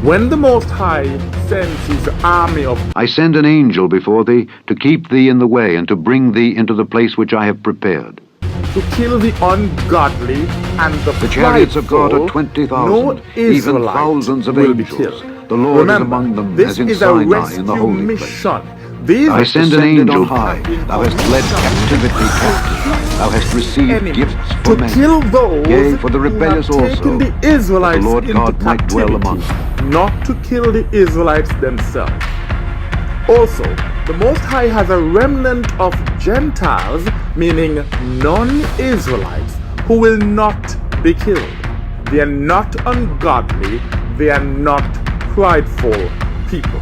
When the Most High sends his army of I send an angel before thee to keep thee in the way and to bring thee into the place which I have prepared. to kill the ungodly and The chariots of God are prideful, 20,000, no even Israelite thousands of will be angels. killed. The Lord Remember, is among them this as in is a Sinai rescue in the holy place. mission. These I send an descended angel on high. captive Thou hast led captivity captive. Thou hast received enemy gifts to for men. kill those Yea, for the who have rebellious taken also, the that Israelites the Lord into God might dwell among captivity, them. not to kill the Israelites themselves. Also, the Most High has a remnant of Gentiles, meaning non-Israelites, who will not be killed. They are not ungodly, they are not prideful people.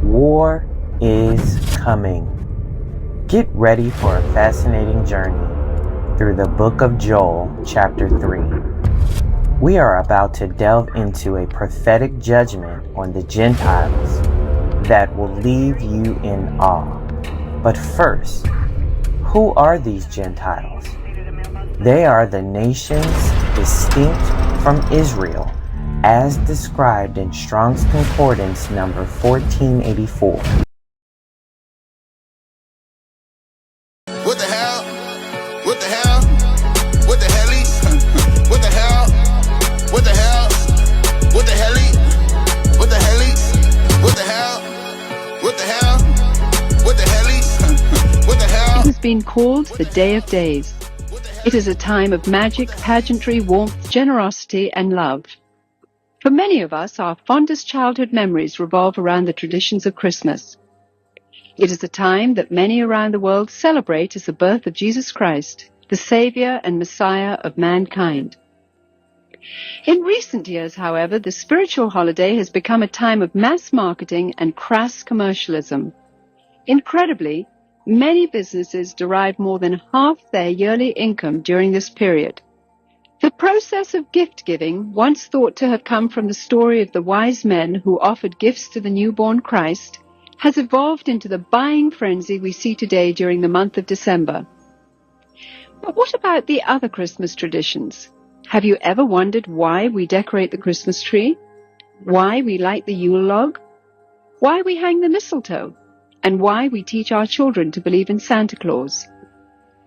War is coming. Get ready for a fascinating journey through the book of Joel, chapter 3. We are about to delve into a prophetic judgment on the Gentiles that will leave you in awe. But first, who are these Gentiles? They are the nations distinct from Israel, as described in Strong's Concordance number 1484. What the hell? What the hell? What the helly? What the hell? What the hell? What the helly? What the helly? What the hell? What the hell? What the helly? What the hell? It has been called the Day of Days. It is a time of magic, pageantry, warmth, generosity, and love. For many of us, our fondest childhood memories revolve around the traditions of Christmas. It is a time that many around the world celebrate as the birth of Jesus Christ, the Savior and Messiah of mankind. In recent years, however, the spiritual holiday has become a time of mass marketing and crass commercialism. Incredibly, many businesses derive more than half their yearly income during this period. The process of gift-giving, once thought to have come from the story of the wise men who offered gifts to the newborn Christ, has evolved into the buying frenzy we see today during the month of December. But what about the other Christmas traditions? Have you ever wondered why we decorate the Christmas tree? Why we light the Yule log? Why we hang the mistletoe? And why we teach our children to believe in Santa Claus?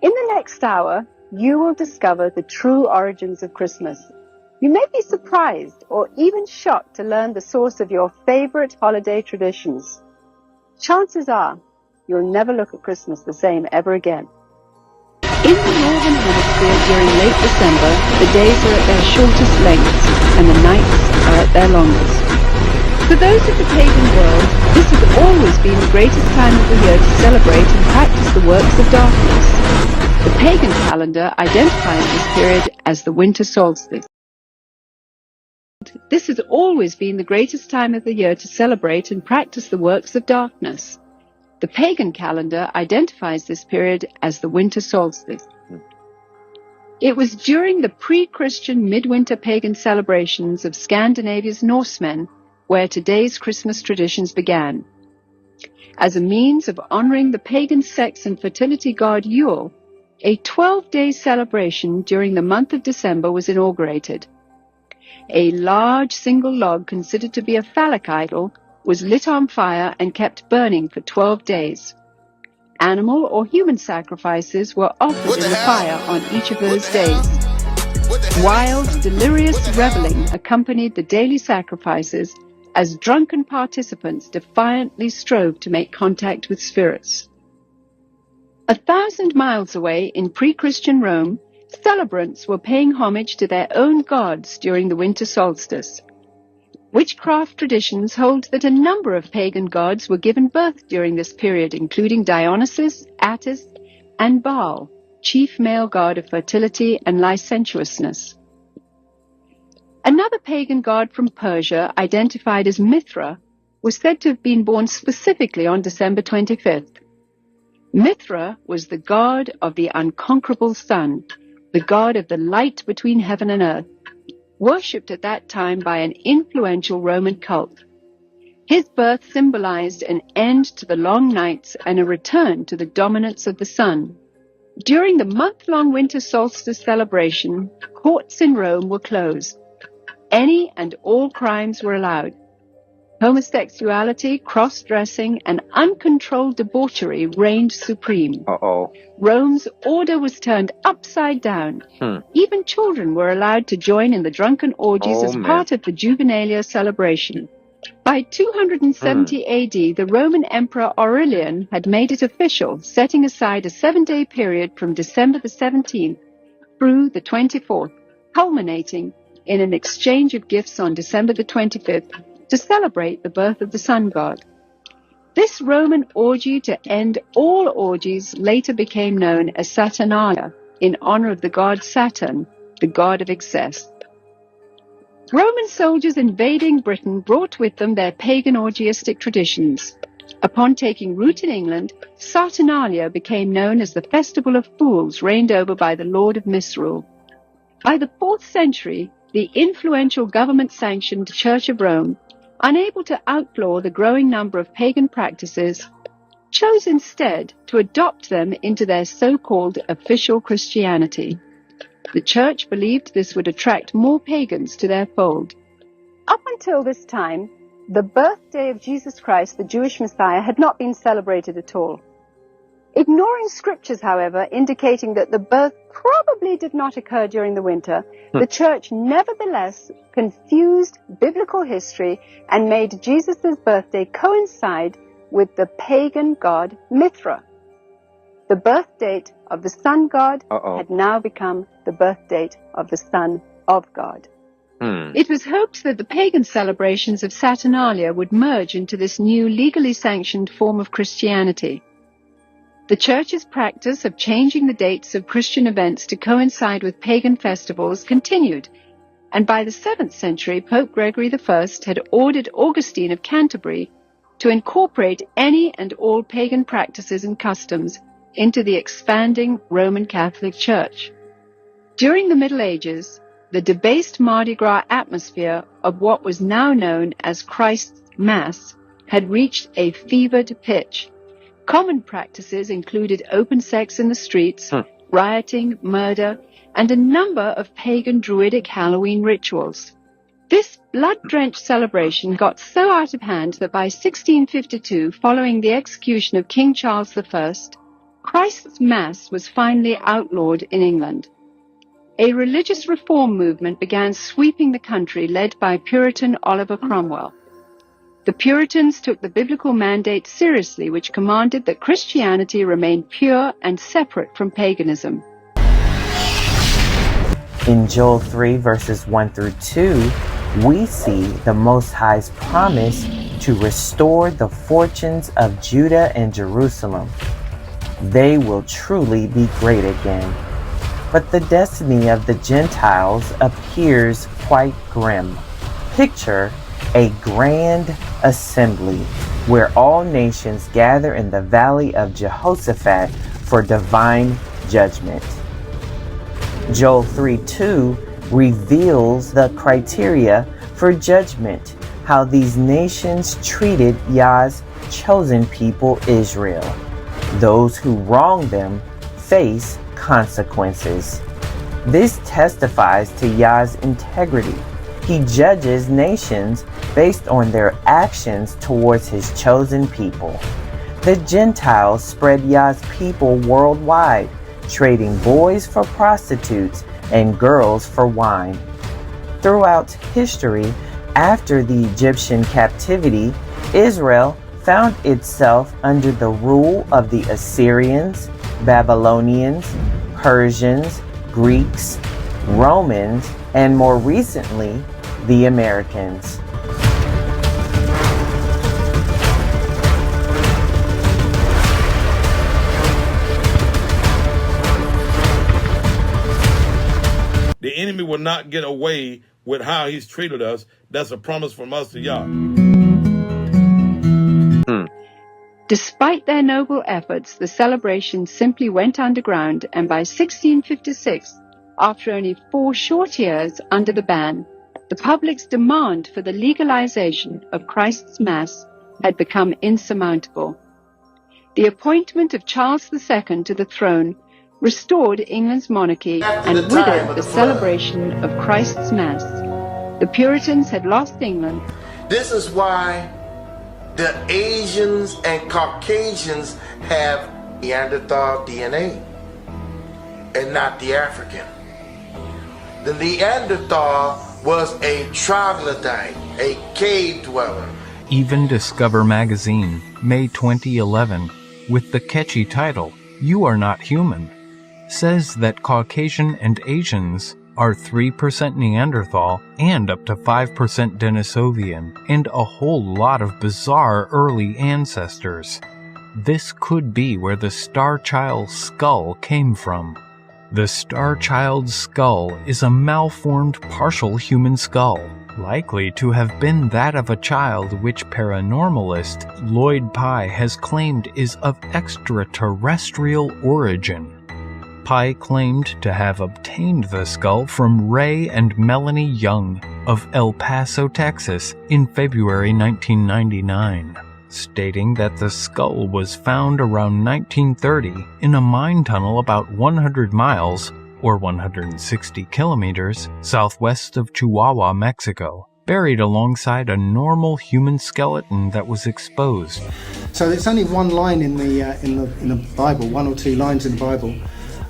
In the next hour, you will discover the true origins of Christmas. You may be surprised or even shocked to learn the source of your favorite holiday traditions. Chances are, you'll never look at Christmas the same ever again. In the Northern Hemisphere during late December, the days are at their shortest lengths and the nights are at their longest. For those of the pagan world, this has always been the greatest time of the year to celebrate and practice the works of darkness. The pagan calendar identifies this period as the winter solstice. This has always been the greatest time of the year to celebrate and practice the works of darkness. The pagan calendar identifies this period as the winter solstice. It was during the pre-Christian midwinter pagan celebrations of Scandinavia's Norsemen where today's Christmas traditions began. As a means of honoring the pagan sex and fertility god Yule, a 12-day celebration during the month of December was inaugurated. A large single log considered to be a phallic idol was lit on fire and kept burning for 12 days. Animal or human sacrifices were offered in the fire on each of those days. Wild, delirious reveling accompanied the daily sacrifices as drunken participants defiantly strove to make contact with spirits. 1,000 miles away in pre-Christian Rome, celebrants were paying homage to their own gods during the winter solstice. Witchcraft traditions hold that a number of pagan gods were given birth during this period, including Dionysus, Attis, and Baal, chief male god of fertility and licentiousness. Another pagan god from Persia, identified as Mithra, was said to have been born specifically on December 25th. Mithra was the god of the unconquerable sun, the god of the light between heaven and earth, worshipped at that time by an influential Roman cult. His birth symbolized an end to the long nights and a return to the dominance of the sun. During the month-long winter solstice celebration, courts in Rome were closed. Any and all crimes were allowed. Homosexuality, cross-dressing, and uncontrolled debauchery reigned supreme. Rome's order was turned upside down. Even children were allowed to join in the drunken orgies as part of the Juvenalia celebration. By 270 AD, the Roman Emperor Aurelian had made it official, setting aside a 7-day period from December the 17th through the 24th, culminating in an exchange of gifts on December the 25th to celebrate the birth of the sun god. This Roman orgy to end all orgies later became known as Saturnalia, in honor of the god Saturn, the god of excess. Roman soldiers invading Britain brought with them their pagan orgiastic traditions. Upon taking root in England, Saturnalia became known as the Festival of Fools, reigned over by the Lord of Misrule. By the 4th century, the influential government-sanctioned Church of Rome, unable to outlaw the growing number of pagan practices, chose instead to adopt them into their so-called official Christianity. The Church believed this would attract more pagans to their fold. Up until this time, the birthday of Jesus Christ, the Jewish Messiah, had not been celebrated at all. Ignoring scriptures, however, indicating that the birth probably did not occur during the winter, the Church nevertheless confused biblical history and made Jesus' birthday coincide with the pagan god Mithra. The birth date of the sun god had now become the birth date of the Son of God. It was hoped that the pagan celebrations of Saturnalia would merge into this new legally sanctioned form of Christianity. The Church's practice of changing the dates of Christian events to coincide with pagan festivals continued, and by the 7th century, Pope Gregory I had ordered Augustine of Canterbury to incorporate any and all pagan practices and customs into the expanding Roman Catholic Church. During the Middle Ages, the debased Mardi Gras atmosphere of what was now known as Christ's Mass had reached a fevered pitch. Common practices included open sex in the streets, rioting, murder, and a number of pagan druidic Halloween rituals. This blood-drenched celebration got so out of hand that by 1652, following the execution of King Charles I, Christ's Mass was finally outlawed in England. A religious reform movement began sweeping the country, led by Puritan Oliver Cromwell. The Puritans took the biblical mandate seriously, which commanded that Christianity remain pure and separate from paganism. In Joel 3 verses 1 through 2, we see the Most High's promise to restore the fortunes of Judah and Jerusalem. They will truly be great again. But the destiny of the Gentiles appears quite grim. Picture a grand assembly where all nations gather in the valley of Jehoshaphat for divine judgment. Joel 3:2 reveals the criteria for judgment, how these nations treated Yah's chosen people Israel. Those who wrong them face consequences. This testifies to Yah's integrity. He judges nations based on their actions towards his chosen people. The Gentiles spread Yah's people worldwide, trading boys for prostitutes and girls for wine. Throughout history, after the Egyptian captivity, Israel found itself under the rule of the Assyrians, Babylonians, Persians, Greeks, Romans, and more recently, the Americans. The enemy will not get away with how he's treated us. That's a promise from us to Yah. Despite their noble efforts, the celebration simply went underground, and by 1656, after only 4 short years under the ban, the public's demand for the legalization of Christ's Mass had become insurmountable. The appointment of Charles II to the throne restored England's monarchy, and with it the celebration of Christ's Mass. The Puritans had lost England. This is why the Asians and Caucasians have Neanderthal DNA and not the African. The Neanderthal was a troglodyte, a cave dweller. Even Discover magazine, May 2011, with the catchy title, "You Are Not Human," says that Caucasian and Asians are 3% Neanderthal and up to 5% Denisovian, and a whole lot of bizarre early ancestors. This could be where the Star Child's skull came from. The Star Child's skull is a malformed partial human skull, likely to have been that of a child, which paranormalist Lloyd Pye has claimed is of extraterrestrial origin. Pye claimed to have obtained the skull from Ray and Melanie Young of El Paso, Texas, in February 1999, stating that the skull was found around 1930 in a mine tunnel about 100 miles, or 160 kilometers, southwest of Chihuahua, Mexico, buried alongside a normal human skeleton that was exposed. So it's only one line in the Bible, 1 or 2 lines in the Bible.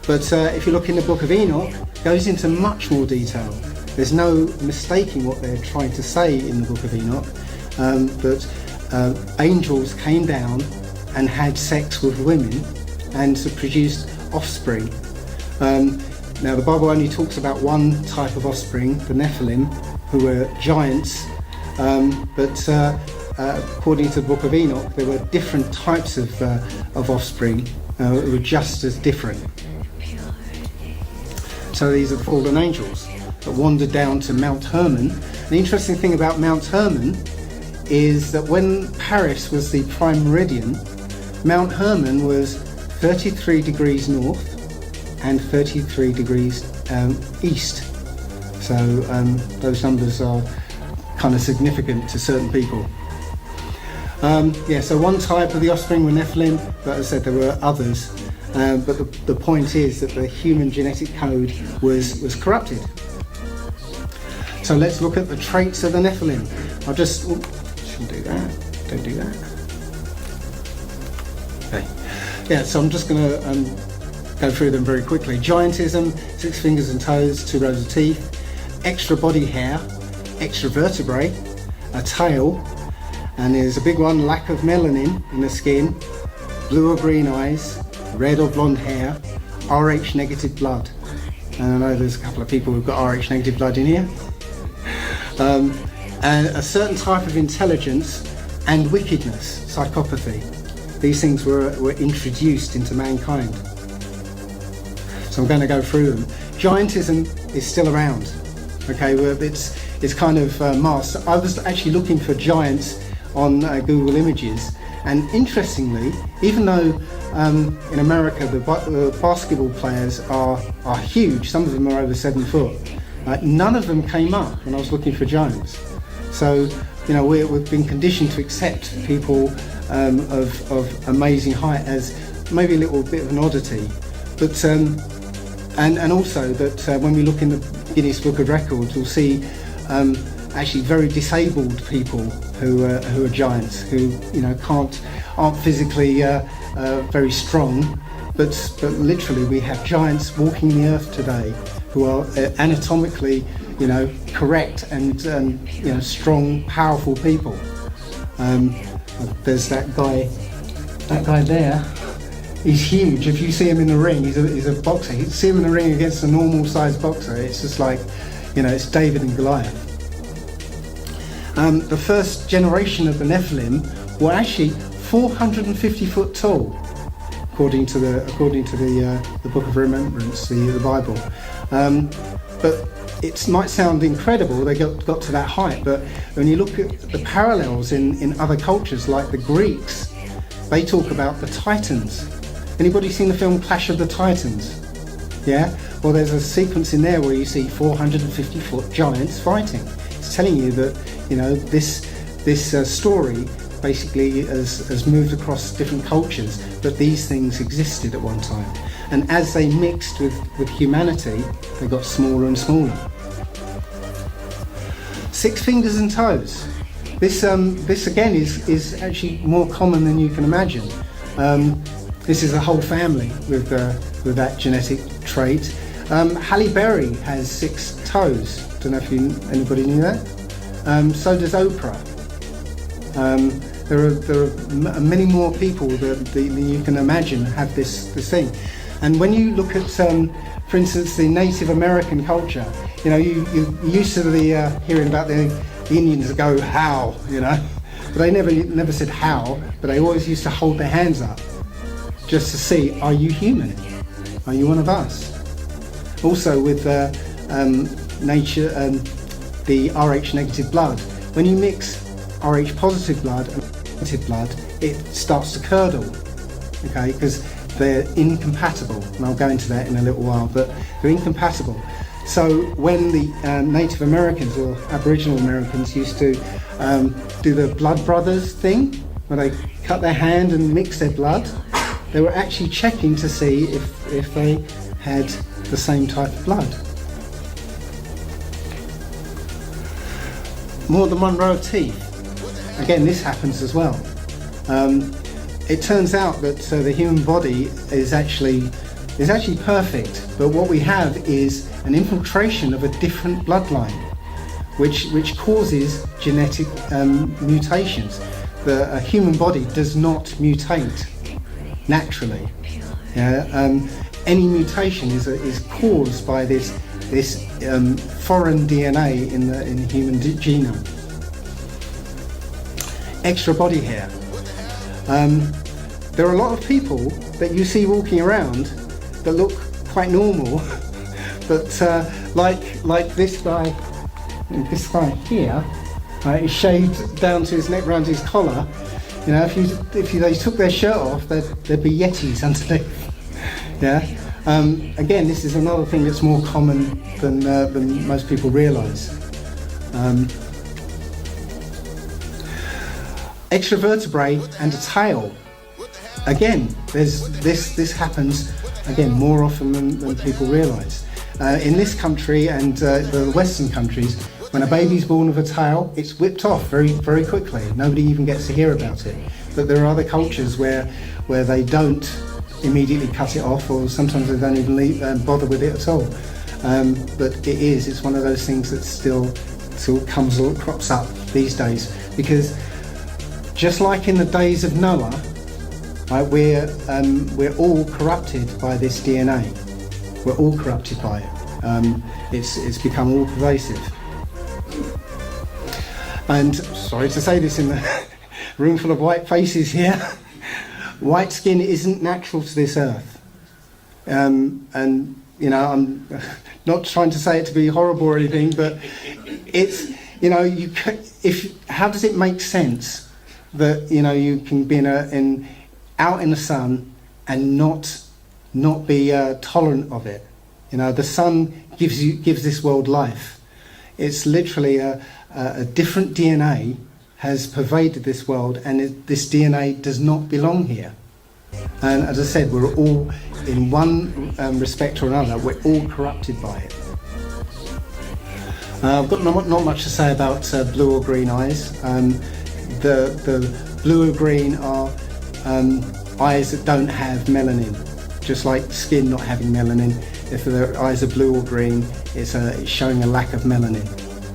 But if you look in the book of Enoch, it goes into much more detail. There's no mistaking what they're trying to say in the book of Enoch, that angels came down and had sex with women and produced offspring. Now the Bible only talks about one type of offspring, the Nephilim, who were giants, but according to the book of Enoch, there were different types of offspring who were just as different. So these are fallen angels that wandered down to Mount Hermon. The interesting thing about Mount Hermon is that when Paris was the prime meridian, Mount Hermon was 33 degrees north and 33 degrees east. So those numbers are kind of significant to certain people. So one type of the offspring were Nephilim, but as I said, there were others. But the point is that the human genetic code was corrupted. So let's look at the traits of the Nephilim. Shouldn't do that. Don't do that. Okay. Yeah, so I'm just going to go through them very quickly. Giantism, 6 fingers and toes, 2 rows of teeth, extra body hair, extra vertebrae, a tail, and there's a big one, lack of melanin in the skin, blue or green eyes, red or blonde hair, Rh negative blood. And I know there's a couple of people who've got Rh negative blood in here. And a certain type of intelligence and wickedness, psychopathy. These things were introduced into mankind. So I'm going to go through them. Giantism is still around. Okay, well, it's kind of masked. I was actually looking for giants on Google Images, and interestingly, even though in America the basketball players are huge, some of them are over 7 foot, none of them came up when I was looking for giants. So we've been conditioned to accept people of amazing height as maybe a little bit of an oddity, but and also that when we look in the Guinness Book of Records, we'll see actually very disabled people who are giants, who aren't physically very strong, but literally we have giants walking the earth today who are anatomically correct and strong, powerful people. There's that guy there. He's huge. If you see him in the ring, he's a boxer. You see him in the ring against a normal sized boxer, it's just like, it's David and Goliath. The first generation of the Nephilim were actually 450 foot tall, according to the Book of Remembrance, the Bible. But it might sound incredible they got to that height, but when you look at the parallels in other cultures, like the Greeks, they talk about the Titans. Anybody seen the film Clash of the Titans? Yeah? Well, there's a sequence in there where you see 450 foot giants fighting. It's telling you that, this story basically has moved across different cultures, but these things existed at one time. And as they mixed with humanity, they got smaller and smaller. 6 fingers and toes. This again is actually more common than you can imagine. This is a whole family with that genetic trait. Halle Berry has 6 toes. Don't know if anybody knew that. So does Oprah. There are many more people than you can imagine have this thing. And when you look at, for instance, the Native American culture, you're used to hearing about the Indians that go how, but they never said how, but they always used to hold their hands up just to see, are you human? Are you one of us? Also with nature, the Rh negative blood, when you mix Rh positive blood and negative blood, it starts to curdle, okay, because they're incompatible, and I'll go into that in a little while, but they're incompatible. So when the Native Americans or Aboriginal Americans used to do the blood brothers thing, where they cut their hand and mix their blood, they were actually checking to see if they had the same type of blood. More than one row of teeth. Again, this happens as well. It turns out that the human body is actually perfect, but what we have is an infiltration of a different bloodline, which causes genetic mutations. The human body does not mutate naturally. Any mutation is caused by this foreign DNA in the human genome. Extra body hair. There are a lot of people that you see walking around that look quite normal, but like this guy here, is shaved down to his neck, round his collar. If they took their shirt off, there'd be yetis underneath. Yeah. Again, this is another thing that's more common than most people realise. Extra vertebrae and a tail. Again, this happens again more often than people realise. In this country and the Western countries, when a baby's born with a tail, it's whipped off very, very quickly. Nobody even gets to hear about it. But there are other cultures where they don't immediately cut it off, or sometimes they don't even bother with it at all. But it's one of those things that still crops up these days, because just like in the days of Noah, right, we're all corrupted by this DNA. We're all corrupted by it. It's become all pervasive. And sorry to say this in the room full of white faces here, white skin isn't natural to this earth. And I'm not trying to say it to be horrible or anything, but it's, how does it make sense that you can be out in the sun and not be tolerant of it? The sun gives this world life. It's literally a different DNA has pervaded this world, and this DNA does not belong here. And as I said, we're all, in one respect or another, we're all corrupted by it. I've got not much to say about blue or green eyes. The blue or green are eyes that don't have melanin, just like skin not having melanin. If the eyes are blue or green, it's showing a lack of melanin.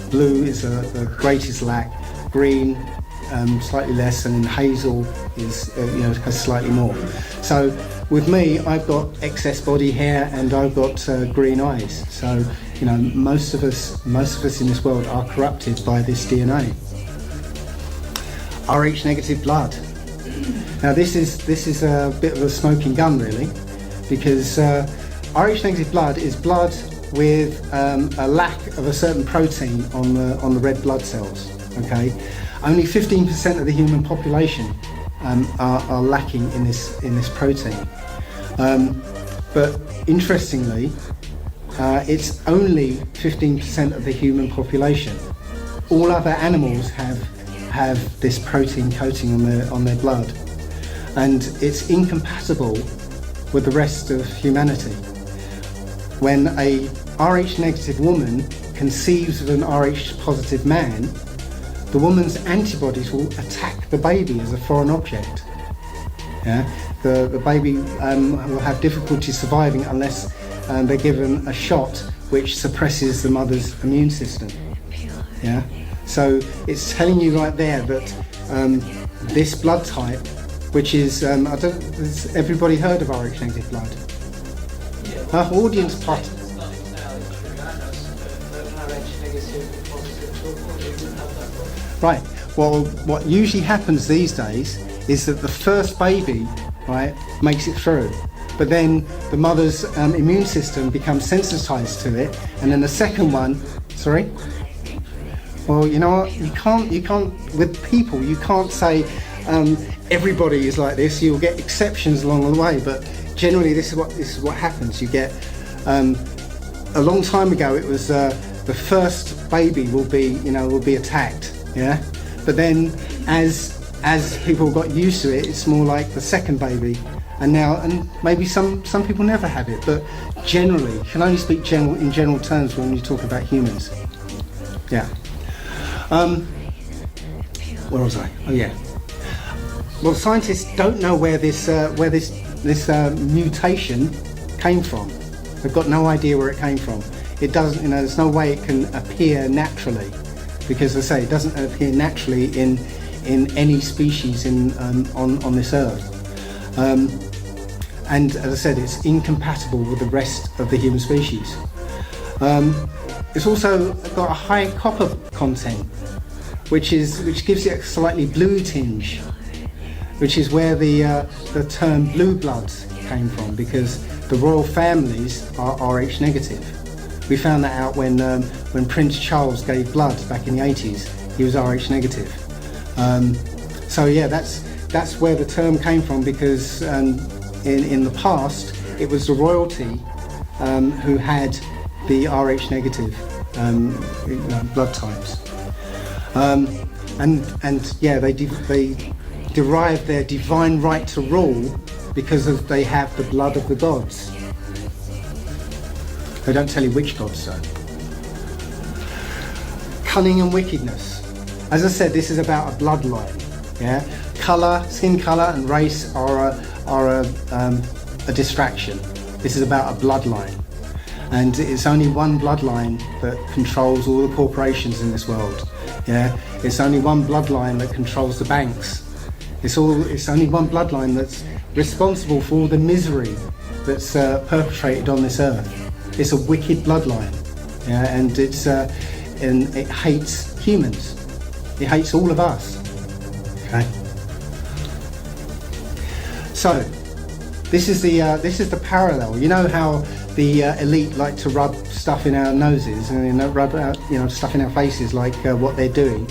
Blue is the greatest lack, green slightly less, and hazel is has slightly more. So with me, I've got excess body hair and I've got green eyes. So, you know, most of us in this world are corrupted by this DNA. Rh negative blood. Now this is a bit of a smoking gun, really, because Rh negative blood is blood with a lack of a certain protein on the red blood cells. Okay, only 15% of the human population are lacking in this protein. But interestingly, it's only 15% of the human population. All other animals have this protein coating on their blood, and it's incompatible with the rest of humanity. When a Rh negative woman conceives of an Rh positive man, the woman's antibodies will attack the baby as a foreign object. Yeah? The baby will have difficulty surviving unless they're given a shot which suppresses the mother's immune system. Yeah? So it's telling you right there that this blood type, which is, has everybody heard of Rh negative blood? Our audience part. Right. Well, what usually happens these days is that the first baby, right, makes it through, but then the mother's immune system becomes sensitized to it, and then the second one. Sorry. Well, you know what? You can't. With people, you can't say everybody is like this. You'll get exceptions along the way, but generally, this is what happens. You get a long time ago, it was the first baby will be attacked. Yeah, but then as people got used to it, it's more like the second baby, and maybe some people never have it, but generally, you can only speak in general terms when you talk about humans. Yeah. Where was I? Oh yeah. Well, scientists don't know where this mutation came from. They've got no idea where it came from. It doesn't. There's no way it can appear naturally, because as I say, it doesn't appear naturally in any species on this earth. And as I said, it's incompatible with the rest of the human species. It's also got a high copper content, which gives it a slightly blue tinge, which is where the term blue bloods came from, because the royal families are Rh negative. We found that out when Prince Charles gave blood back in the 80s. He was Rh negative. So yeah, that's where the term came from, because in the past it was the royalty who had the Rh negative blood types, and yeah, they derive their divine right to rule because they have the blood of the gods. They don't tell you which gods though. Cunning and wickedness. As I said, this is about a bloodline. Yeah, color, skin color, and race are a distraction. This is about a bloodline, and it's only one bloodline that controls all the corporations in this world. Yeah, it's only one bloodline that controls the banks. It's only one bloodline that's responsible for all the misery that's perpetrated on this earth. It's a wicked bloodline, yeah, and it hates humans. It hates all of us. Okay. So this is the parallel. You know how the elite like to rub stuff in our noses and rub out, stuff in our faces, like what they're doing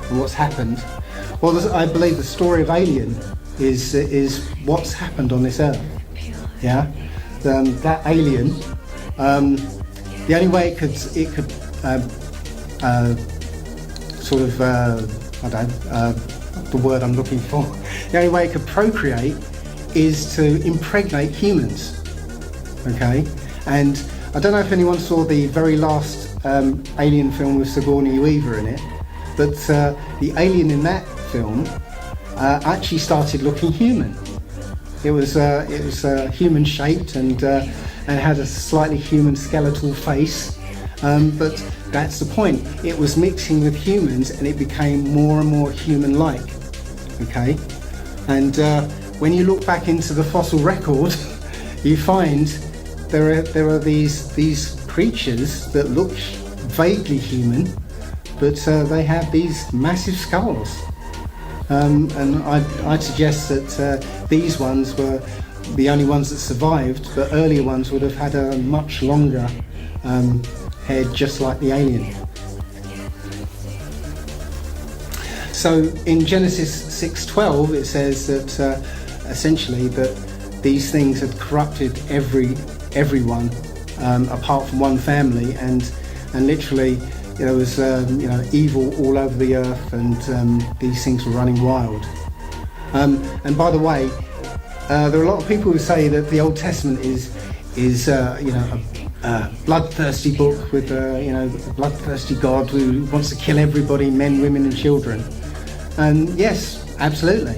and what's happened. Well, I believe the story of Alien is what's happened on this earth. Yeah, that alien. The only way it could sort of the word I'm looking for. The only way it could procreate is to impregnate humans. Okay, and I don't know if anyone saw the very last Alien film with Sigourney Weaver in it, but the alien in that film actually started looking human. It was human shaped and had a slightly human skeletal face, but that's the point. It was mixing with humans and it became more and more human-like. Okay, and when you look back into the fossil record, you find there are these creatures that look vaguely human, but they have these massive skulls. And I'd suggest that these ones were the only ones that survived, but earlier ones would have had a much longer head, just like the alien. So in Genesis 6:12 it says that essentially that these things had corrupted everyone apart from one family, and literally there was evil all over the earth, and these things were running wild. And by the way, there are a lot of people who say that the Old Testament is a bloodthirsty book with a bloodthirsty God who wants to kill everybody, men, women and children. And yes, absolutely.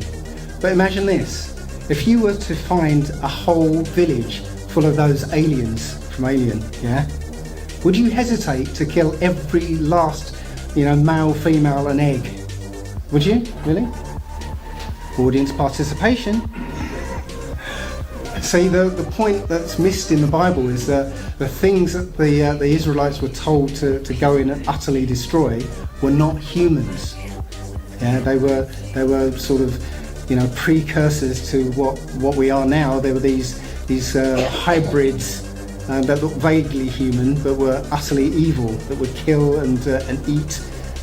But imagine this. If you were to find a whole village full of those aliens from Alien, yeah, would you hesitate to kill every last, male, female and egg? Would you? Really? Audience participation. See, the point that's missed in the Bible is that the things that the Israelites were told to go in and utterly destroy were not humans. Yeah, they were sort of, precursors to what we are now. They were these hybrids that looked vaguely human, but were utterly evil, that would kill and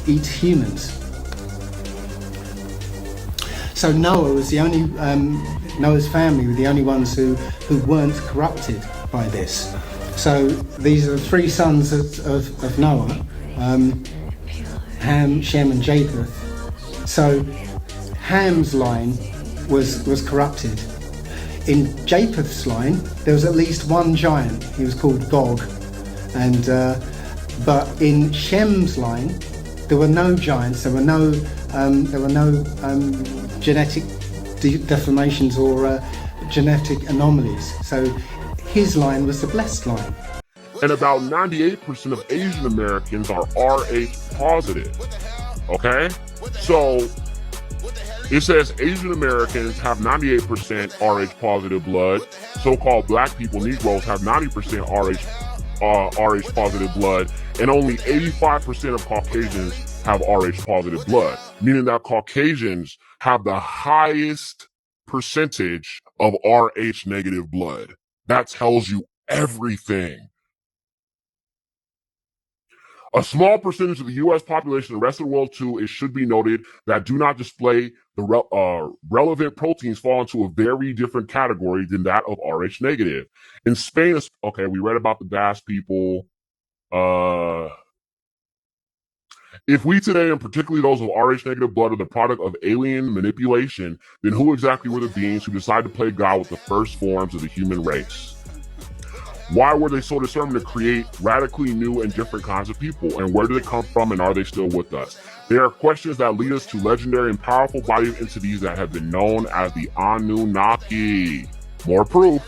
eat humans. So Noah was the only Noah's family were the only ones who weren't corrupted by this. So these are the three sons of Noah, Ham, Shem and Japheth. So Ham's line was corrupted. In Japheth's line, there was at least one giant. He was called Gog, and but in Shem's line, there were no giants. There were no genetic deformations or genetic anomalies. So his line was the blessed line. And about 98% of Asian Americans are Rh positive. Okay? So it says Asian Americans have 98% Rh positive blood. So-called black people, Negroes, have 90% Rh positive blood, and only 85% of Caucasians have Rh positive blood, meaning that Caucasians have the highest percentage of Rh negative blood. That tells you everything. A small percentage of the U.S. population, the rest of the world too, it should be noted, that do not display the relevant proteins fall into a very different category than that of Rh negative. In Spain, okay, we read about the Basque people. If we today, and particularly those with Rh negative blood, are the product of alien manipulation, then who exactly were the beings who decided to play God with the first forms of the human race? Why were they so determined to create radically new and different kinds of people? And where did they come from, and are they still with us? There are questions that lead us to legendary and powerful body of entities that have been known as the Anunnaki. More proof.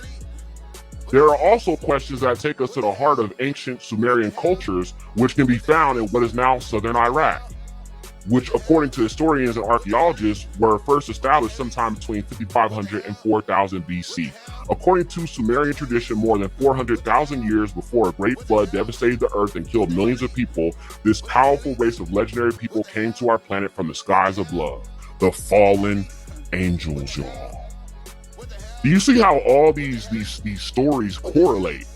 There are also questions that take us to the heart of ancient Sumerian cultures, which can be found in what is now southern Iraq, which, according to historians and archaeologists, were first established sometime between 5500 and 4000 BC. According to Sumerian tradition, more than 400,000 years before a great flood devastated the earth and killed millions of people, this powerful race of legendary people came to our planet from the skies of love, the fallen angels, y'all. Do you see how all these stories correlate?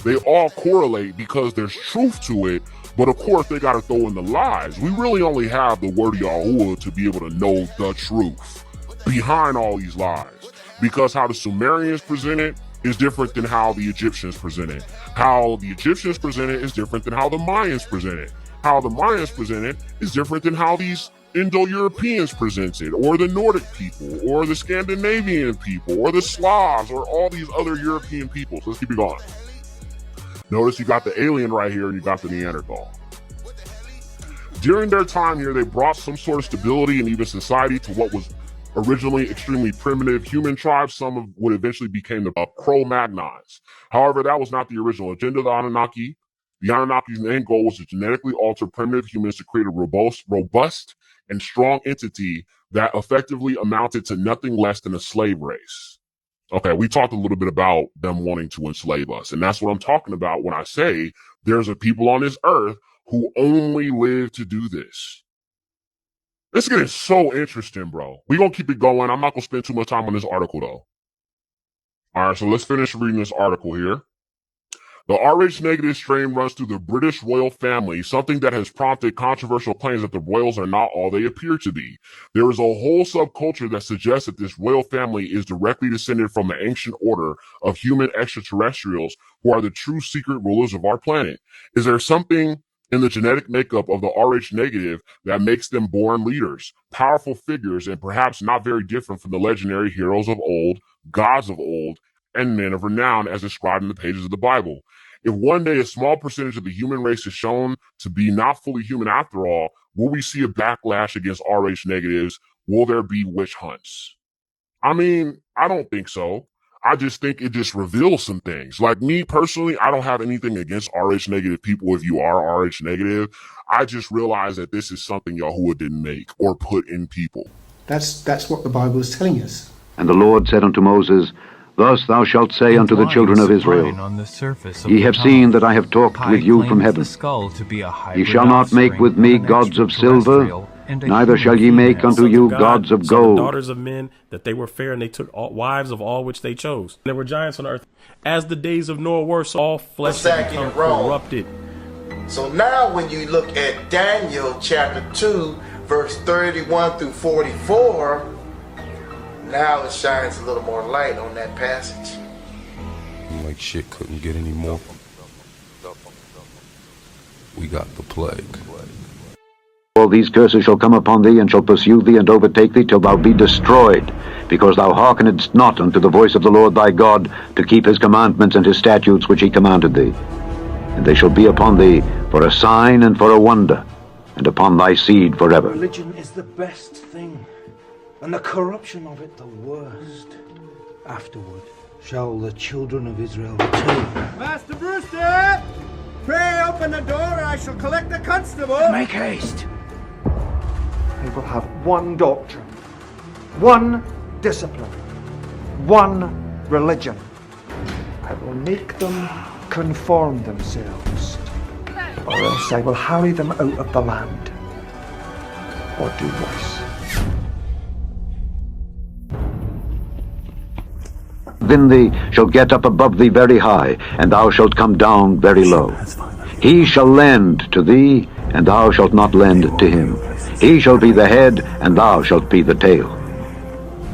They all correlate because there's truth to it, but of course they got to throw in the lies. We really only have the word Yahuwah to be able to know the truth behind all these lies, because how the Sumerians present it is different than how the Egyptians present it. How the Egyptians present it is different than how the Mayans present it. How the Mayans present it is different than how these Indo-Europeans present it, or the Nordic people, or the Scandinavian people, or the Slavs, or all these other European peoples. Let's keep it going. Notice you got the alien right here and you got the Neanderthal. During their time here, they brought some sort of stability and even society to what was originally extremely primitive human tribes, some of what eventually became the Cro-Magnons. However, that was not the original agenda of the Anunnaki. The Anunnaki's main goal was to genetically alter primitive humans to create a robust and strong entity that effectively amounted to nothing less than a slave race. Okay, we talked a little bit about them wanting to enslave us, and that's what I'm talking about when I say there's a people on this earth who only live to do this. It's getting so interesting, bro. We're going to keep it going. I'm not going to spend too much time on this article, though. All right, so let's finish reading this article here. The Rh negative strain runs through the British royal family, something that has prompted controversial claims that the royals are not all they appear to be. There is a whole subculture that suggests that this royal family is directly descended from the ancient order of human extraterrestrials who are the true secret rulers of our planet. Is there something in the genetic makeup of the Rh negative that makes them born leaders, powerful figures, and perhaps not very different from the legendary heroes of old, gods of old, and men of renown as described in the pages of the Bible? If one day a small percentage of the human race is shown to be not fully human after all, will we see a backlash against Rh negatives? Will there be witch hunts? I mean, I don't think so. I just think it just reveals some things. Like me personally, I don't have anything against Rh negative people if you are Rh negative. I just realize that this is something Yahuwah didn't make or put in people. That's what the Bible is telling us. And the Lord said unto Moses, Thus thou shalt say unto the children of Israel, Ye have seen that I have talked with you from heaven. Ye shall not make with me gods of silver, neither shall ye make unto you gods of gold. Daughters of men, that they were fair, and they took wives of all which they chose. There were giants on earth. As the days of Noah were, so all flesh become corrupted. So now when you look at Daniel chapter 2, verse 31 through 44, now it shines a little more light on that passage. Like shit couldn't get any more. We got the plague. All these curses shall come upon thee, and shall pursue thee, and overtake thee, till thou be destroyed, because thou hearkenedst not unto the voice of the Lord thy God, to keep his commandments and his statutes which he commanded thee. And they shall be upon thee for a sign and for a wonder, and upon thy seed forever. Religion is the best thing, and the corruption of it the worst. Afterward shall the children of Israel return. Master Brewster! Pray open the door, or I shall collect the constable! Make haste! They will have one doctrine, one discipline, one religion. I will make them conform themselves, or else I will harry them out of the land, or do worse. Within thee shall get up above thee very high, and thou shalt come down very low. He shall lend to thee, and thou shalt not lend to him. He shall be the head, and thou shalt be the tail.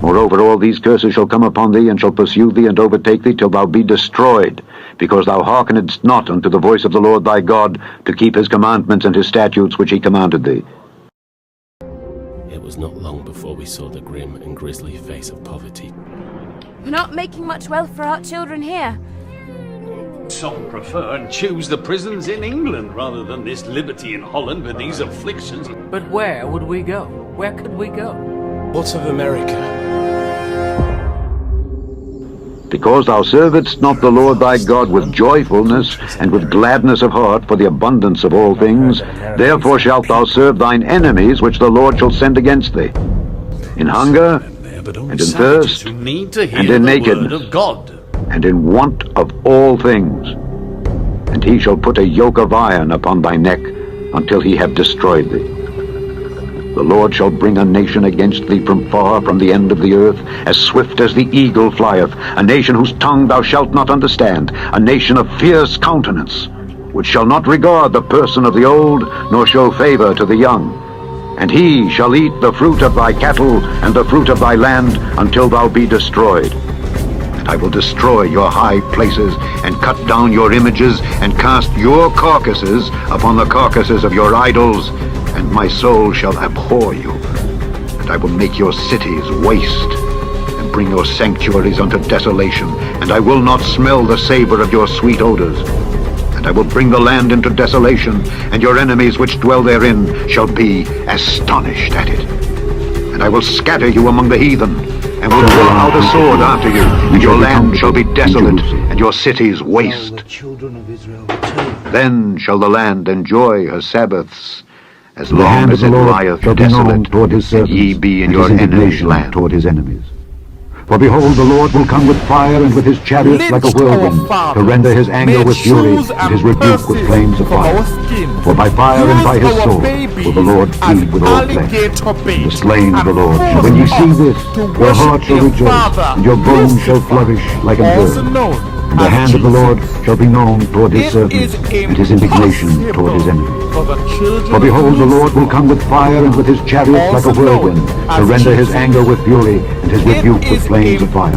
Moreover, all these curses shall come upon thee, and shall pursue thee, and overtake thee, till thou be destroyed, because thou hearkenedst not unto the voice of the Lord thy God, to keep his commandments and his statutes which he commanded thee. It was not long before we saw the grim and grisly face of poverty. We're not making much wealth for our children here. Some prefer and choose the prisons in England rather than this liberty in Holland with these afflictions. But where would we go? Where could we go? What of America? Because thou servedst not the Lord thy God with joyfulness and with gladness of heart for the abundance of all things, therefore shalt thou serve thine enemies which the Lord shall send against thee, in hunger, and in thirst, and in nakedness, and in want of all things. And he shall put a yoke of iron upon thy neck until he have destroyed thee. The Lord shall bring a nation against thee from far, from the end of the earth, as swift as the eagle flieth, a nation whose tongue thou shalt not understand, a nation of fierce countenance, which shall not regard the person of the old, nor show favor to the young. And he shall eat the fruit of thy cattle and the fruit of thy land until thou be destroyed. And I will destroy your high places, and cut down your images, and cast your carcasses upon the carcasses of your idols, and my soul shall abhor you. And I will make your cities waste, and bring your sanctuaries unto desolation, and I will not smell the savor of your sweet odors. And I will bring the land into desolation, and your enemies which dwell therein shall be astonished at it. And I will scatter you among the heathen, and will draw out a sword after you, and your land shall be desolate, and your cities waste. Then shall the land enjoy her Sabbaths, as long as it lieth desolate, toward his servants, and ye be in your enemy's land. Toward his enemies. For behold, the Lord will come with fire and with his chariots like a whirlwind, to render his anger with fury and his rebuke with flames of fire. For by fire and by his sword will the Lord feed with all flesh, and the slain of the Lord. And when ye see this, your heart shall rejoice, and your bones shall flourish like an herb. And the hand of the Lord shall be known toward his servants, and his indignation toward his enemies. For behold, the Lord will come with fire and with his chariots like a whirlwind, to render his anger with fury and his rebuke with flames of fire.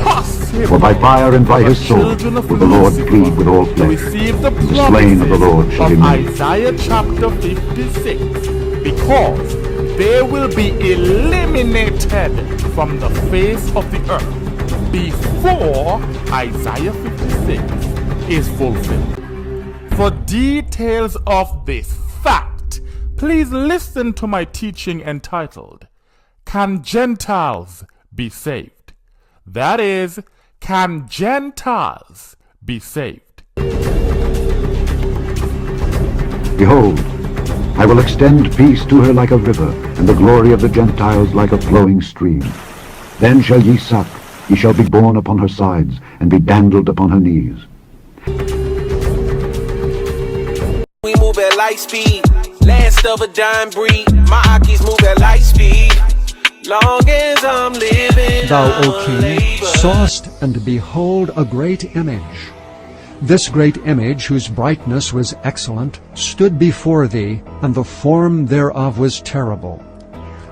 For by fire and by his sword will the Lord plead with all flesh, and the slain of the Lord shall be many. Isaiah chapter 56, because they will be eliminated from the face of the earth before Isaiah 56 is fulfilled. For details of this fact, please listen to my teaching entitled, Can Gentiles Be Saved? That is, can Gentiles be saved? Behold, I will extend peace to her like a river, and the glory of the Gentiles like a flowing stream. Then shall ye suck, ye shall be borne upon her sides, and be dandled upon her knees. We move at light speed, last of a dying breed. My Akis move at light speed, long as I'm living. Thou, O King, sawest, and behold, a great image. This great image, whose brightness was excellent, stood before thee, and the form thereof was terrible.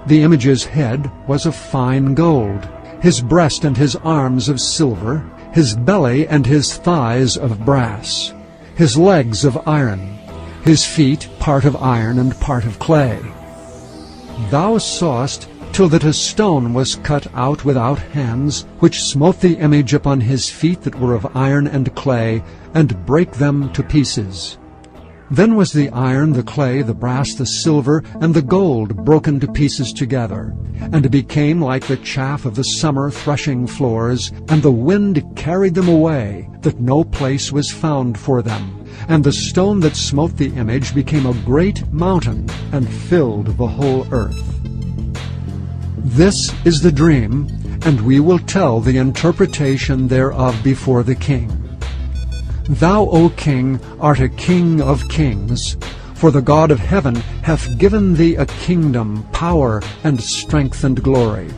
The image's head was of fine gold, his breast and his arms of silver, his belly and his thighs of brass, his legs of iron, his feet part of iron and part of clay. Thou sawest till that a stone was cut out without hands, which smote the image upon his feet that were of iron and clay, and brake them to pieces. Then was the iron, the clay, the brass, the silver, and the gold broken to pieces together, and became like the chaff of the summer threshing floors, and the wind carried them away, that no place was found for them. And the stone that smote the image became a great mountain, and filled the whole earth. This is the dream, and we will tell the interpretation thereof before the king. Thou, O king, art a king of kings, for the God of heaven hath given thee a kingdom, power, and strength, and glory.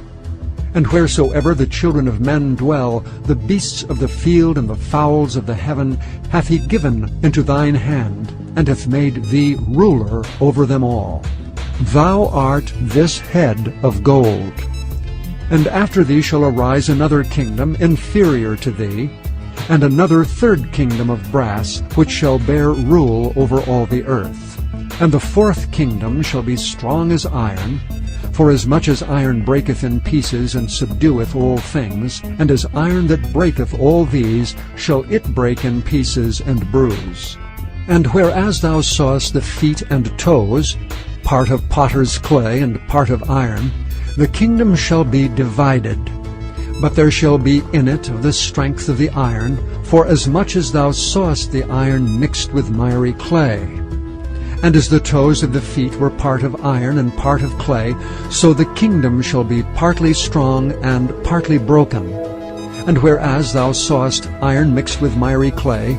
And wheresoever the children of men dwell, the beasts of the field and the fowls of the heaven hath he given into thine hand, and hath made thee ruler over them all. Thou art this head of gold. And after thee shall arise another kingdom inferior to thee, and another third kingdom of brass, which shall bear rule over all the earth. And the fourth kingdom shall be strong as iron, for as much as iron breaketh in pieces and subdueth all things, and as iron that breaketh all these, shall it break in pieces and bruise. And whereas thou sawest the feet and toes, part of potter's clay and part of iron, the kingdom shall be divided. But there shall be in it of the strength of the iron, for as much as thou sawest the iron mixed with miry clay. And as the toes of the feet were part of iron and part of clay, so the kingdom shall be partly strong and partly broken. And whereas thou sawest iron mixed with miry clay,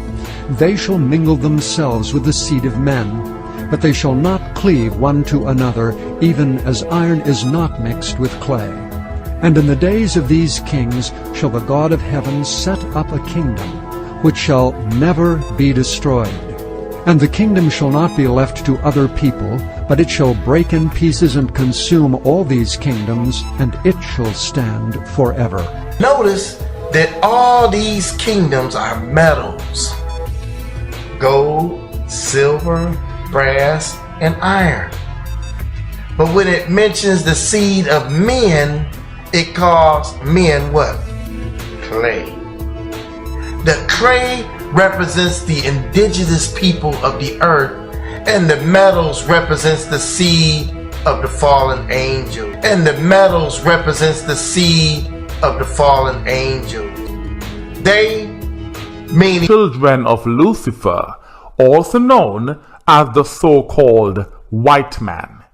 they shall mingle themselves with the seed of men, but they shall not cleave one to another, even as iron is not mixed with clay. And in the days of these kings shall the God of heaven set up a kingdom, which shall never be destroyed. And the kingdom shall not be left to other people, but it shall break in pieces and consume all these kingdoms, and it shall stand forever. Notice that all these kingdoms are metals: gold, silver, brass, and iron. But when it mentions the seed of men, it calls men what? Clay. The clay represents the indigenous people of the earth, and the metals represents the seed of the fallen angel. And the metals represents the seed of the fallen angel. They, meaning children of Lucifer, also known as the so-called white man.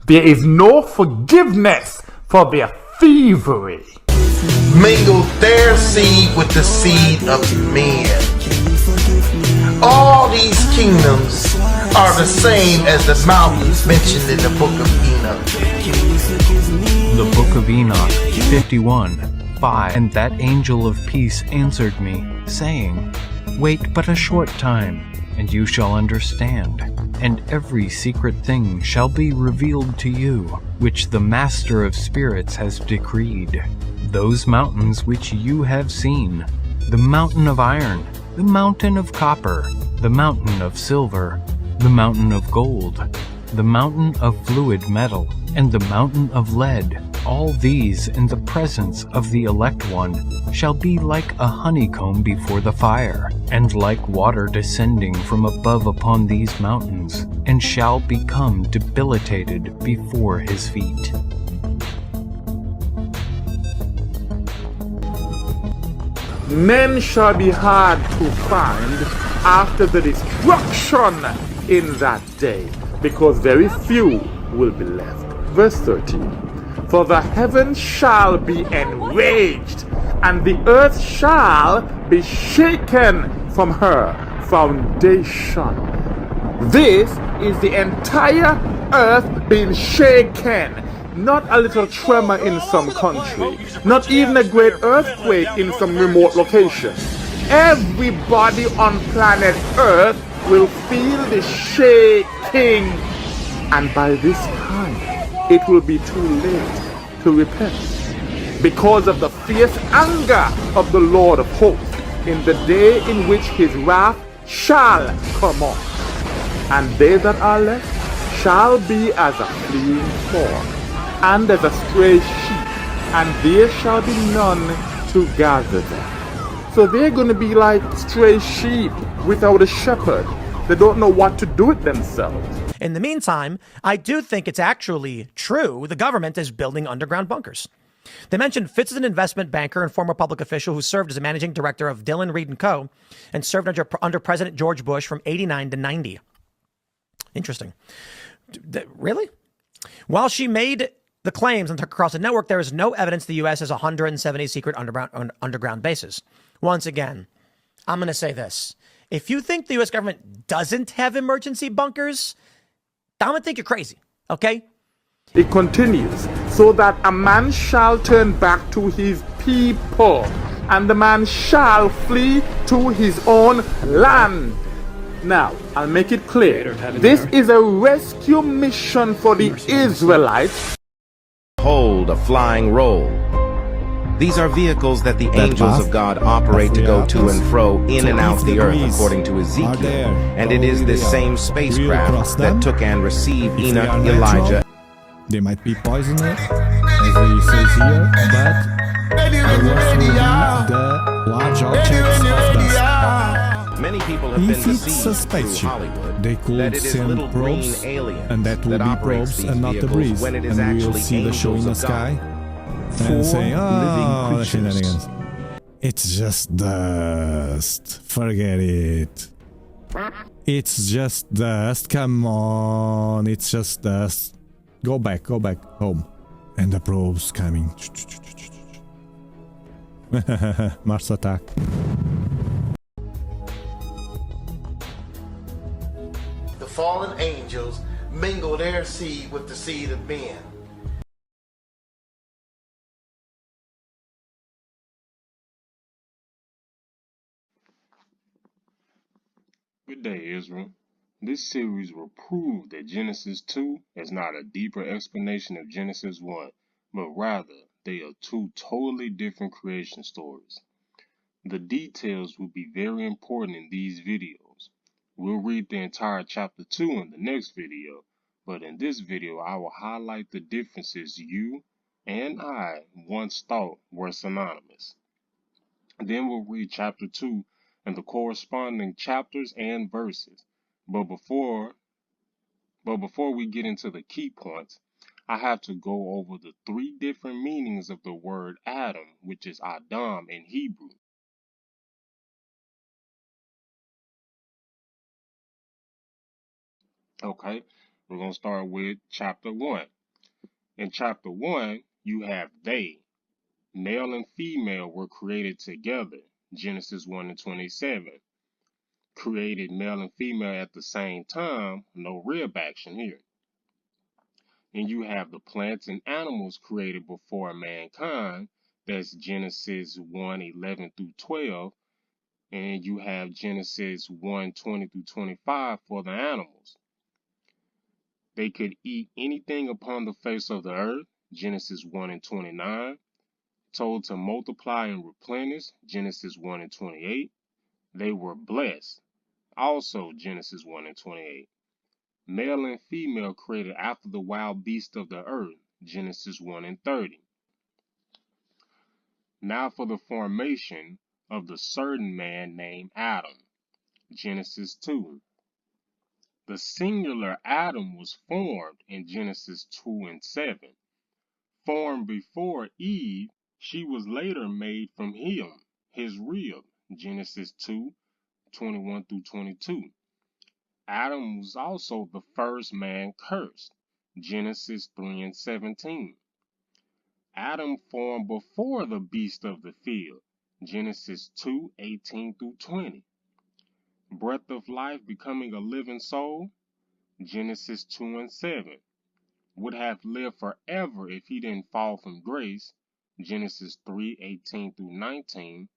There is no forgiveness for their thievery. Mingle their seed with the seed of men. All these kingdoms are the same as the mountains mentioned in the book of Enoch. The book of Enoch 51:5. And that angel of peace answered me, saying, Wait but a short time, and you shall understand, and every secret thing shall be revealed to you, which the Master of Spirits has decreed. Those mountains which you have seen, the mountain of iron, the mountain of copper, the mountain of silver, the mountain of gold, the mountain of fluid metal, and the mountain of lead, all these in the presence of the elect one shall be like a honeycomb before the fire, and like water descending from above upon these mountains, and shall become debilitated before his feet. Men shall be hard to find after the destruction in that day, because very few will be left. Verse 13. For the heavens shall be enraged, and the earth shall be shaken from her foundation. This is the entire earth being shaken. Not a little tremor in some country, not even a great earthquake in some remote location. Everybody on planet Earth will feel the shaking, and by this time it will be too late to repent, because of the fierce anger of the Lord of hosts in the day in which his wrath shall come on. And they that are left shall be as a fleeing fawn, and as a stray sheep, and there shall be none to gather them. So they're going to be like stray sheep without a shepherd. They don't know what to do with themselves. In the meantime, I do think it's actually true the government is building underground bunkers. They mentioned Fitz is an investment banker and former public official who served as a managing director of Dillon Read & Co. and served under President George Bush from 89 to 90. Interesting. Really? While she made the claims and took across the network, there is no evidence the U.S. has 170 secret underground bases. Once again, I'm going to say this. If you think the U.S. government doesn't have emergency bunkers, I'm going to think you're crazy, okay? It continues, so that a man shall turn back to his people, and the man shall flee to his own land. Now, I'll make it clear. This is a rescue mission for the Israelites. Hold a flying roll. These are vehicles that the angels of God operate to go to and fro in and out the earth, according to Ezekiel. And it is this same spacecraft that took and received Enoch, Elijah. They might be poisonous, as he says here, but the large objects of dust. Many people have been If it's deceived a spaceship, Hollywood they could send probes, and that will be probes and not the breeze, and we will see the show in the sky, and say, oh, the shenanigans. It's just dust. Forget it. It's just dust. Come on. It's just dust. Go back home. And the probes coming. Mars attack. The fallen angels mingle their seed with the seed of men. Good day, Israel. This series will prove that Genesis 2 is not a deeper explanation of Genesis 1, but rather they are two totally different creation stories. The details will be very important in these videos. We'll read the entire chapter 2 in the next video, but in this video I will highlight the differences you and I once thought were synonymous. Then we'll read chapter 2 and the corresponding chapters and verses. But before we get into the key points, I have to go over the three different meanings of the word Adam, which is Adam in Hebrew. Okay, we're going to start with chapter 1. In chapter 1, you have they. Male and female were created together. Genesis 1 and 27. Created male and female at the same time. No rib action here. And you have the plants and animals created before mankind. That's Genesis 1, 11 through 12. And you have Genesis 1, 20 through 25 for the animals. They could eat anything upon the face of the earth. Genesis 1 and 29. Told to multiply and replenish. Genesis 1 and 28. They were blessed. Also Genesis 1 and 28. Male and female created after the wild beast of the earth. Genesis 1 and 30. Now for the formation of the certain man named Adam. Genesis 2. The singular Adam was formed in Genesis 2 and 7. Formed before Eve, she was later made from him, his rib. Genesis 2, 21 through 22. Adam was also the first man cursed. Genesis 3 and 17. Adam formed before the beast of the field. Genesis 2, 18 through 20. Breath of life becoming a living soul. Genesis 2 and 7. Would have lived forever if he didn't fall from grace. Genesis 3, 18 through 19.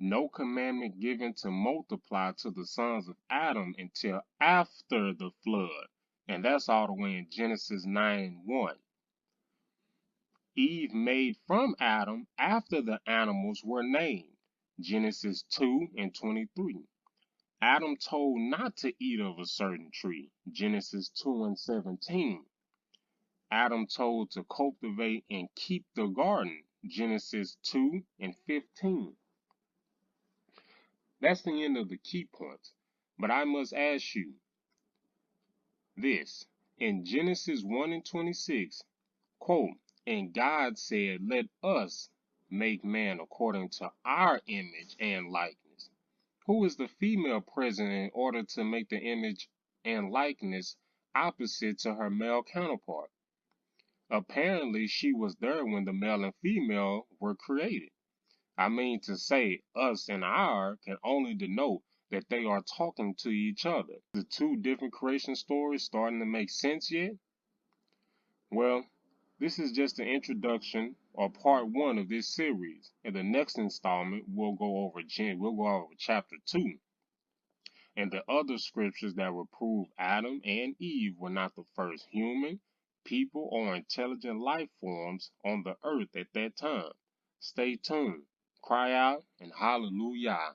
No commandment given to multiply to the sons of Adam until after the flood. And that's all the way in Genesis 9 and 1. Eve made from Adam after the animals were named. Genesis 2 and 23. Adam told not to eat of a certain tree. Genesis 2 and 17. Adam told to cultivate and keep the garden. Genesis 2 and 15. That's the end of the key points. But I must ask you this. In Genesis 1 and 26, quote, and God said, let us make man according to our image and likeness. Who is the female present in order to make the image and likeness opposite to her male counterpart? Apparently, she was there when the male and female were created. I mean to say, us and our can only denote that they are talking to each other. The two different creation stories starting to make sense yet? Well, this is just an introduction or part 1 of this series. In the next installment, we'll go over chapter 2 and the other scriptures that will prove Adam and Eve were not the first human, people, or intelligent life forms on the earth at that time. Stay tuned. Cry out and hallelujah.